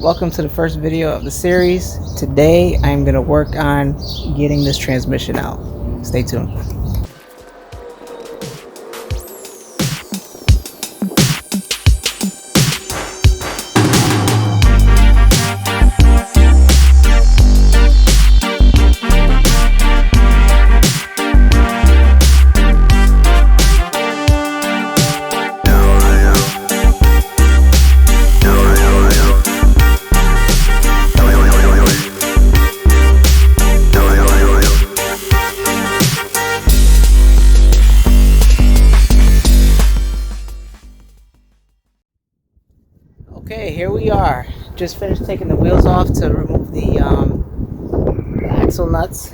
Welcome to the first video of the series. Today I'm going to work on getting this transmission out. Stay tuned. Okay, here we are. Just finished taking the wheels off to remove the axle nuts.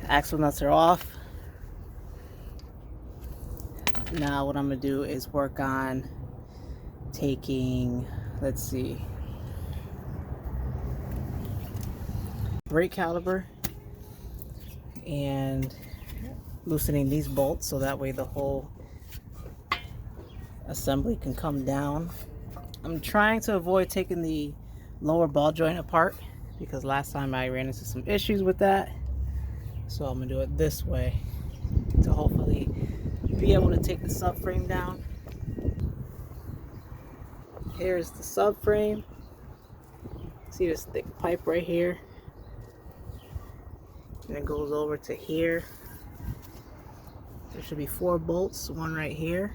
Axle nuts are off. Now what I'm going to do is work on taking, let's see, brake caliper and loosening these bolts so that way the whole assembly can come down. I'm trying to avoid taking the lower ball joint apart because last time I ran into some issues with that. So I'm gonna do it this way to hopefully be able to take the subframe down. Here's the subframe. See this thick pipe right here? And it goes over to here. There should be 4 bolts, one right here,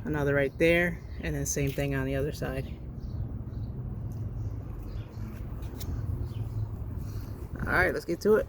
another right there, and then same thing on the other side. Alright, let's get to it.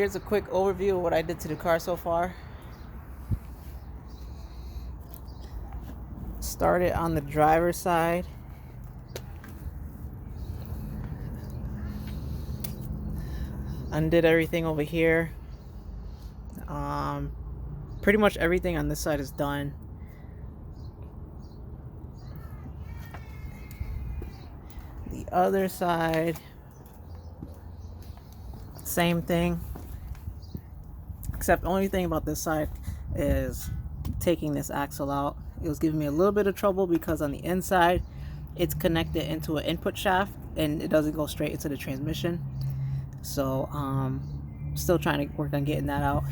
here's a quick overview of what I did to the car so far. Started on the driver's side. Undid everything over here. Pretty much everything on this side is done. The other side, same thing, except the only thing about this side is taking this axle out. It was giving me a little bit of trouble because on the inside it's connected into an input shaft and it doesn't go straight into the transmission. So still trying to work on getting that out.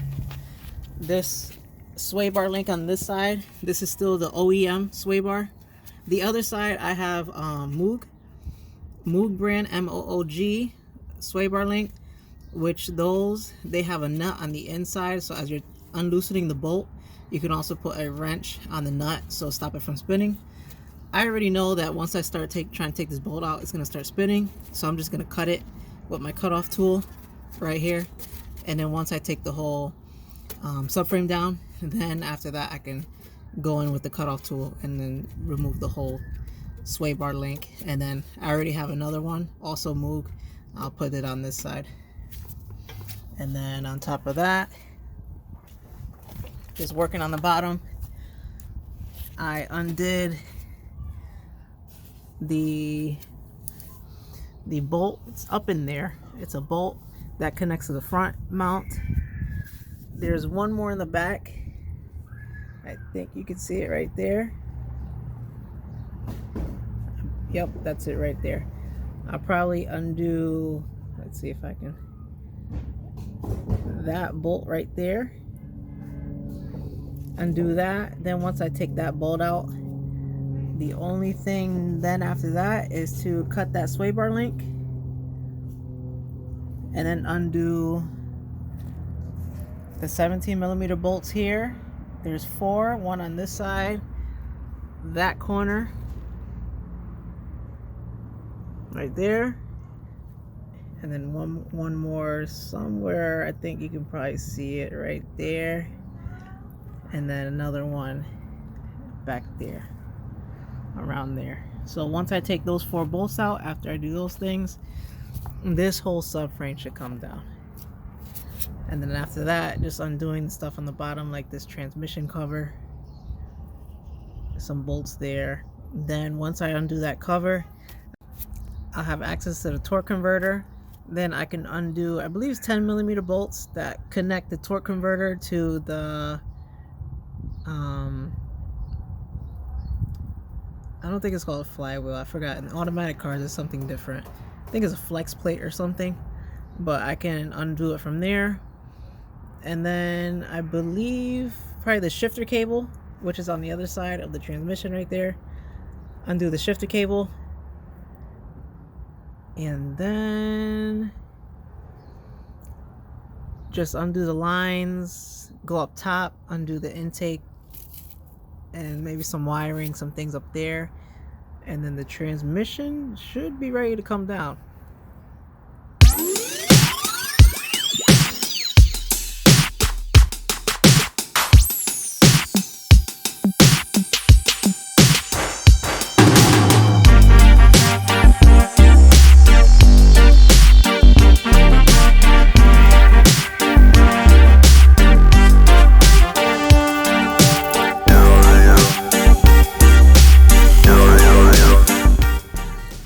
This sway bar link on this side, this is still the OEM sway bar. The other side I have Moog brand, MOOG sway bar link, which those, they have a nut on the inside, so as you're unloosening the bolt you can also put a wrench on the nut so stop it from spinning. I already know that once I start trying to take this bolt out, it's going to start spinning, so I'm just going to cut it with my cutoff tool right here, and then once I take the whole subframe down, then after that I can go in with the cutoff tool and then remove the whole sway bar link. And then I already have another one, also Moog. I'll put it on this side. And then on top of that, just working on the bottom, I undid the bolt. It's up in there. It's a bolt that connects to the front mount. There's one more in the back. I think you can see it right there. Yep, that's it right there. I'll probably undo, let's see if I can, that bolt right there. Undo that. Then once I take that bolt out, the only thing then after that is to cut that sway bar link and then undo the 17mm bolts here. There's 4, one on this side, that corner right there, and then one more somewhere. I think you can probably see it right there, and then another one back there, around there. So once I take those 4 bolts out, after I do those things, this whole subframe should come down. And then after that, just undoing the stuff on the bottom, like this transmission cover, some bolts there. Then once I undo that cover, I'll have access to the torque converter. Then I can undo, I believe it's 10mm bolts that connect the torque converter to the I don't think it's called a flywheel, I forgot. In automatic cars it's something different. I think it's a flex plate or something, but I can undo it from there. And then I believe probably the shifter cable, which is on the other side of the transmission right there. Undo the shifter cable, and then just undo the lines, go up top, undo the intake and maybe some wiring, some things up there, and then the transmission should be ready to come down.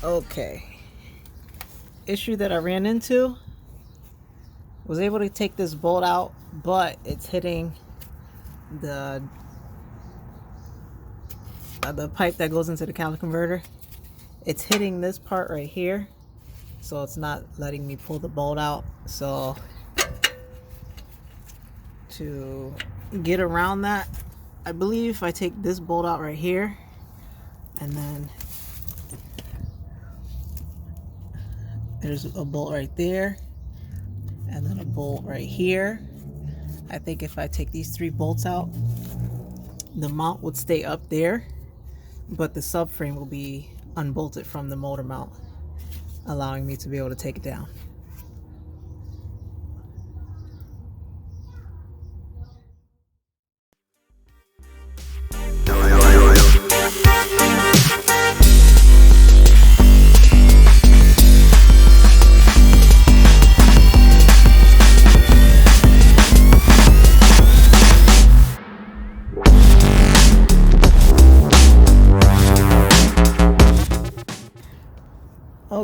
Okay, issue that I ran into, was able to take this bolt out, but it's hitting the pipe that goes into the caliper converter. It's hitting this part right here, so it's not letting me pull the bolt out. So to get around that, I believe if I take this bolt out right here, and then there's a bolt right there, and then a bolt right here. I think if I take these 3 bolts out, the mount would stay up there, but the subframe will be unbolted from the motor mount, allowing me to be able to take it down.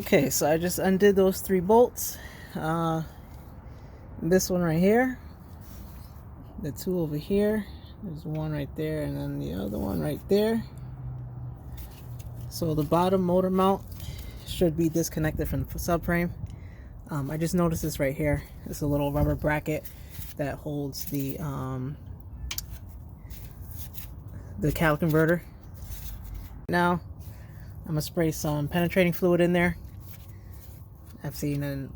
Okay, so I just undid those 3 bolts. This one right here, the 2 over here, there's one right there, and then the other one right there. So the bottom motor mount should be disconnected from the subframe. I just noticed this right here. It's a little rubber bracket that holds the catalytic converter. Now I'm gonna spray some penetrating fluid in there. I've seen in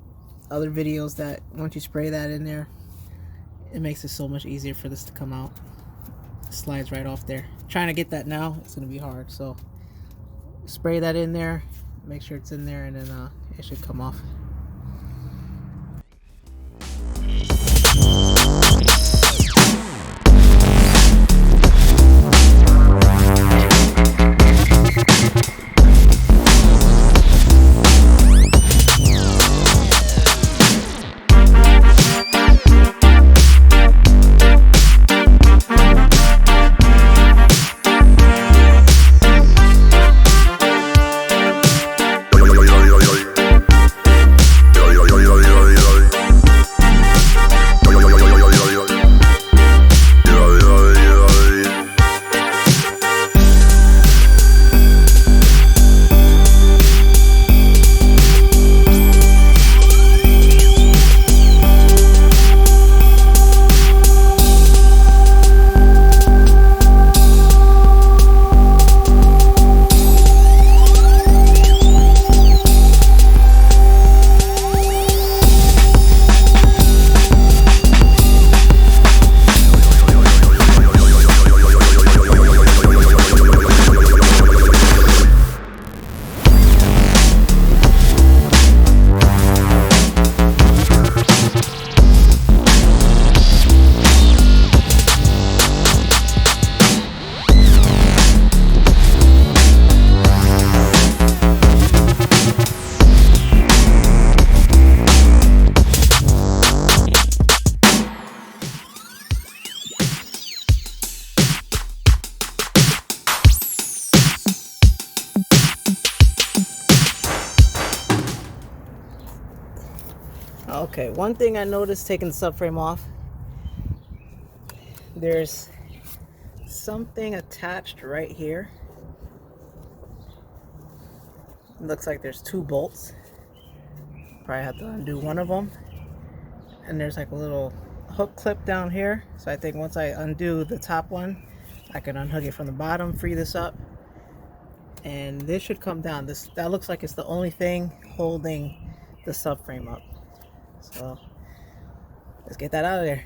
other videos that once you spray that in there, it makes it so much easier for this to come out. It slides right off there. Trying to get that now, it's gonna be hard. So spray that in there, make sure it's in there, and then it should come off. Okay, one thing I noticed taking the subframe off, there's something attached right here. It looks like there's 2 bolts. Probably have to undo one of them. And there's like a little hook clip down here. So I think once I undo the top one, I can unhook it from the bottom, free this up, and this should come down. That looks like it's the only thing holding the subframe up. So let's get that out of there.